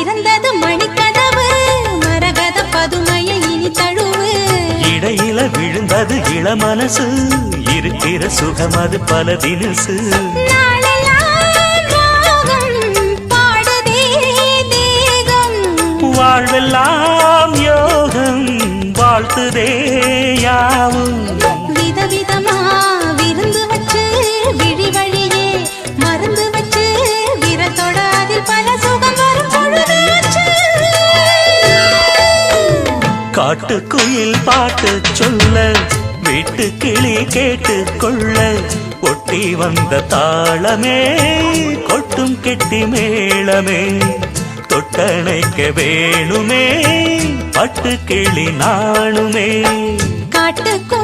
திறந்தது மணிக்கதவு மரகத பதுமைய இனி தழுவு இடையில விழுந்தது இளமனசு இருக்கிற சுகம் அது பல தினசு வாழ்வெல்லாம் யோகம் வாழ்த்துதே யாவும் விதவிதமா விருந்து வச்சு விழி வழியே மருந்து வச்சு விரத்தோட அதில் பல சுகம் வரும் பொழுதாச்சு காட்டுக்குயில் பாட்டு சொல்ல வீட்டு கிளி கேட்டு கொள்ள ஒட்டி வந்த தாளமே கொட்டும் கெட்டி மேளமே தொட்டணைக்க வேணுமே பட்டு கிளி நாணுமே காட்டுக்கு